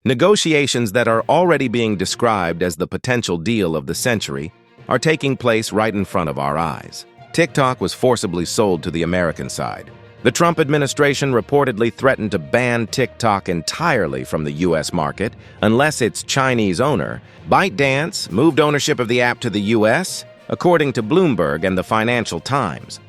Negotiations that are already being described as the potential deal of the century are taking place right in front of our eyes. TikTok was forcibly sold to the American side. The Trump administration reportedly threatened to ban TikTok entirely from the U.S. market unless its Chinese owner, ByteDance, moved ownership of the app to the U.S., according to Bloomberg and the Financial Times.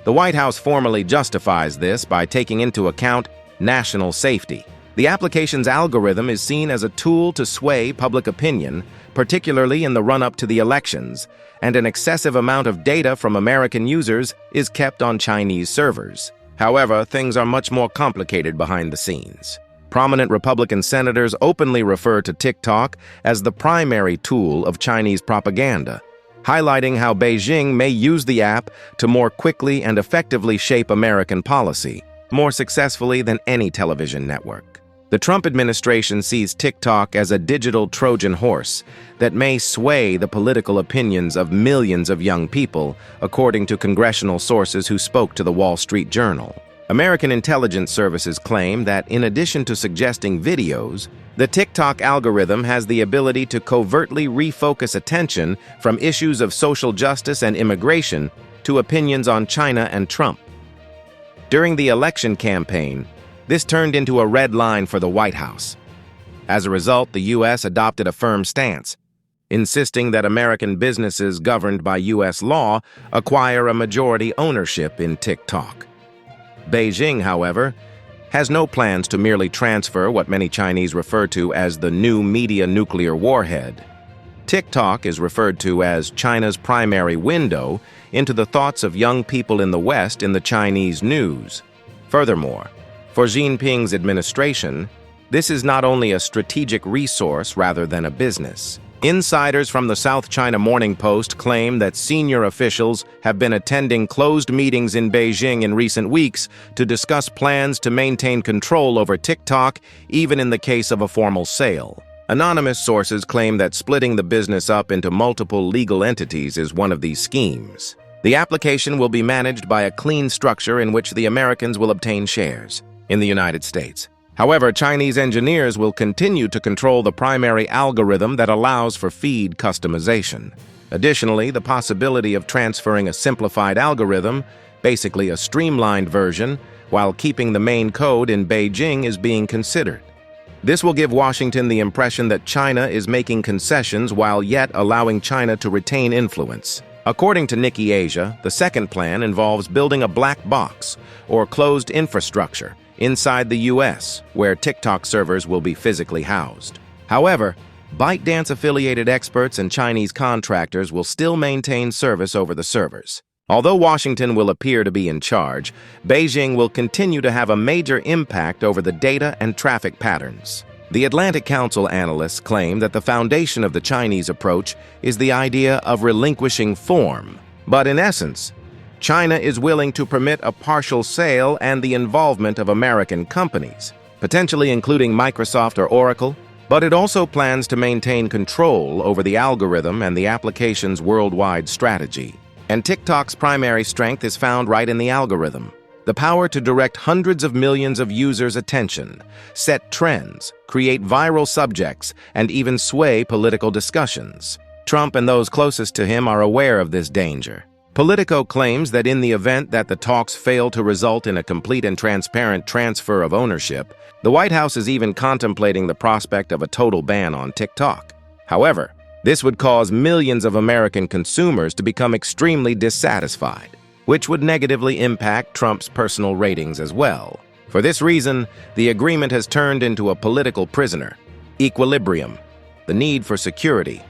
The White House formally justifies this by taking into account national safety. The application's algorithm is seen as a tool to sway public opinion, particularly in the run-up to the elections, and an excessive amount of data from American users is kept on Chinese servers. However, things are much more complicated behind the scenes. Prominent Republican senators openly refer to TikTok as the primary tool of Chinese propaganda, highlighting how Beijing may use the app to more quickly and effectively shape American policy, more successfully than any television network. The Trump administration sees TikTok as a digital Trojan horse that may sway the political opinions of millions of young people, according to congressional sources who spoke to the Wall Street Journal. American intelligence services claim that in addition to suggesting videos, the TikTok algorithm has the ability to covertly refocus attention from issues of social justice and immigration to opinions on China and Trump. During the election campaign, this turned into a red line for the White House. As a result, the U.S. adopted a firm stance, insisting that American businesses governed by U.S. law acquire a majority ownership in TikTok. Beijing, however, has no plans to merely transfer what many Chinese refer to as the new media nuclear warhead. TikTok is referred to as China's primary window into the thoughts of young people in the West in the Chinese news. Furthermore, for Xi Jinping's administration, this is not only a strategic resource rather than a business. Insiders from the South China Morning Post claim that senior officials have been attending closed meetings in Beijing in recent weeks to discuss plans to maintain control over TikTok, even in the case of a formal sale. Anonymous sources claim that splitting the business up into multiple legal entities is one of these schemes. The application will be managed by a clean structure in which the Americans will obtain shares in the United States. However, Chinese engineers will continue to control the primary algorithm that allows for feed customization. Additionally, the possibility of transferring a simplified algorithm, basically a streamlined version, while keeping the main code in Beijing is being considered. This will give Washington the impression that China is making concessions while yet allowing China to retain influence. According to Nikkei Asia, the second plan involves building a black box, or closed infrastructure, inside the U.S., where TikTok servers will be physically housed. However, ByteDance-affiliated experts and Chinese contractors will still maintain service over the servers. Although Washington will appear to be in charge, Beijing will continue to have a major impact over the data and traffic patterns. The Atlantic Council analysts claim that the foundation of the Chinese approach is the idea of relinquishing form. But in essence, China is willing to permit a partial sale and the involvement of American companies, potentially including Microsoft or Oracle, but it also plans to maintain control over the algorithm and the application's worldwide strategy. And TikTok's primary strength is found right in the algorithm. The power to direct hundreds of millions of users' attention, set trends, create viral subjects, and even sway political discussions. Trump and those closest to him are aware of this danger. Politico claims that in the event that the talks fail to result in a complete and transparent transfer of ownership, the White House is even contemplating the prospect of a total ban on TikTok. However, this would cause millions of American consumers to become extremely dissatisfied, which would negatively impact Trump's personal ratings as well. For this reason, the agreement has turned into a political prisoner. Equilibrium, the need for security,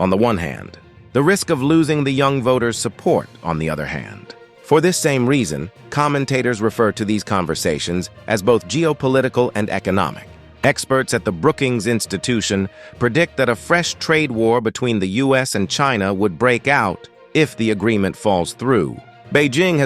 on the one hand, the risk of losing the young voters' support, on the other hand. For this same reason, commentators refer to these conversations as both geopolitical and economic. Experts at the Brookings Institution predict that a fresh trade war between the U.S. and China would break out if the agreement falls through. Beijing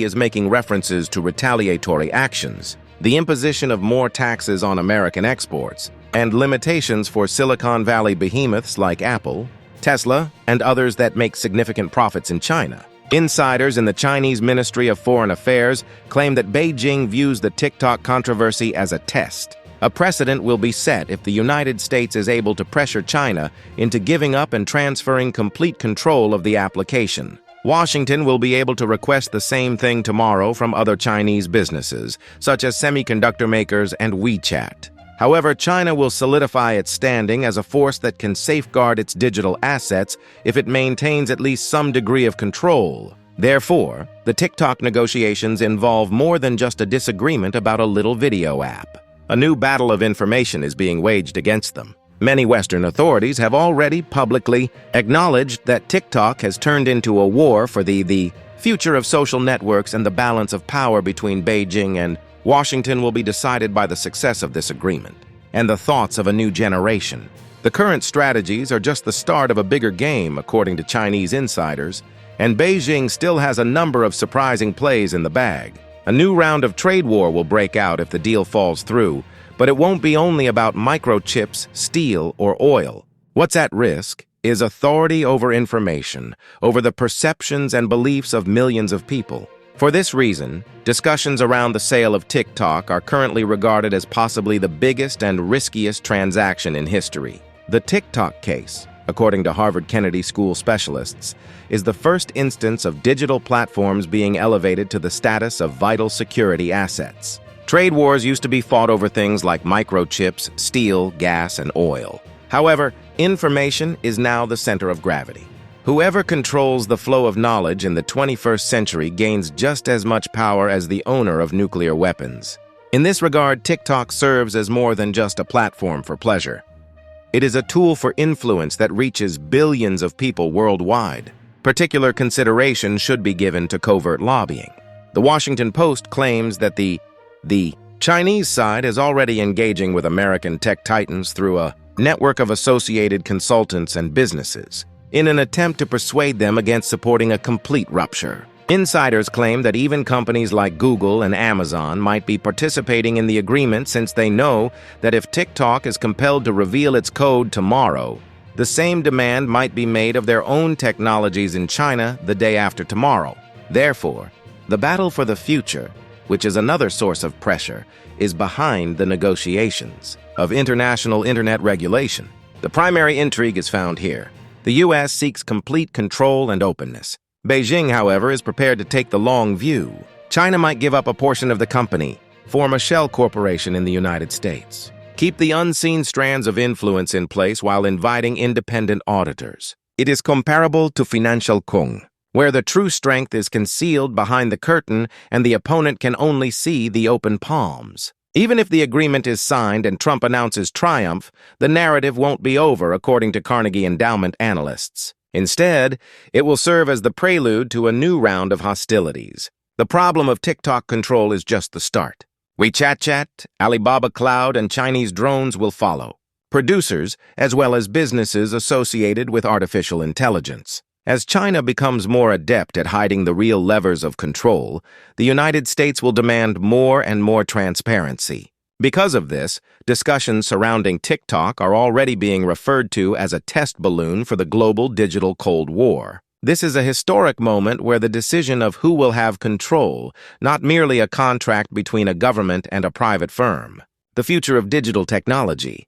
is making references to retaliatory actions, the imposition of more taxes on American exports, and limitations for Silicon Valley behemoths like Apple, Tesla, and others that make significant profits in China. Insiders in the Chinese Ministry of Foreign Affairs claim that Beijing views the TikTok controversy as a test, A precedent will be set if the United States is able to pressure China into giving up and transferring complete control of the application. Washington will be able to request the same thing tomorrow from other Chinese businesses, such as semiconductor makers and WeChat. However, China will solidify its standing as a force that can safeguard its digital assets if it maintains at least some degree of control. Therefore, the TikTok negotiations involve more than just a disagreement about a little video app. A new battle of information is being waged against them. Many Western authorities have already publicly acknowledged that TikTok has turned into a war for the future of social networks, and the balance of power between Beijing and Washington will be decided by the success of this agreement and the thoughts of a new generation. The current strategies are just the start of a bigger game, according to Chinese insiders, and Beijing still has a number of surprising plays in the bag. A new round of trade war will break out if the deal falls through, but it won't be only about microchips, steel, or oil. What's at risk is authority over information, over the perceptions and beliefs of millions of people. For this reason, discussions around the sale of TikTok are currently regarded as possibly the biggest and riskiest transaction in history. The TikTok case, according to Harvard Kennedy School specialists, is the first instance of digital platforms being elevated to the status of vital security assets. Trade wars used to be fought over things like microchips, steel, gas, and oil. However, information is now the center of gravity. Whoever controls the flow of knowledge in the 21st century gains just as much power as the owner of nuclear weapons. In this regard, TikTok serves as more than just a platform for pleasure. It is a tool for influence that reaches billions of people worldwide. Particular consideration should be given to covert lobbying. The Washington Post claims that the Chinese side is already engaging with American tech titans through a network of associated consultants and businesses in an attempt to persuade them against supporting a complete rupture. Insiders claim that even companies like Google and Amazon might be participating in the agreement, since they know that if TikTok is compelled to reveal its code tomorrow, the same demand might be made of their own technologies in China the day after tomorrow. Therefore, the battle for the future, which is another source of pressure, is behind the negotiations of international internet regulation. The primary intrigue is found here. The U.S. seeks complete control and openness. Beijing, however, is prepared to take the long view. China might give up a portion of the company, form a shell corporation in the United States, keep the unseen strands of influence in place while inviting independent auditors. It is comparable to financial kung, where the true strength is concealed behind the curtain and the opponent can only see the open palms. Even if the agreement is signed and Trump announces triumph, the narrative won't be over, according to Carnegie Endowment analysts. Instead, it will serve as the prelude to a new round of hostilities. The problem of TikTok control is just the start. WeChat, Alibaba Cloud, and Chinese drones will follow. Producers, as well as businesses associated with artificial intelligence. As China becomes more adept at hiding the real levers of control, the United States will demand more and more transparency. Because of this, discussions surrounding TikTok are already being referred to as a test balloon for the global digital Cold War. This is a historic moment where the decision of who will have control, not merely a contract between a government and a private firm. The future of digital technology.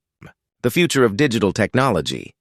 The future of digital technology.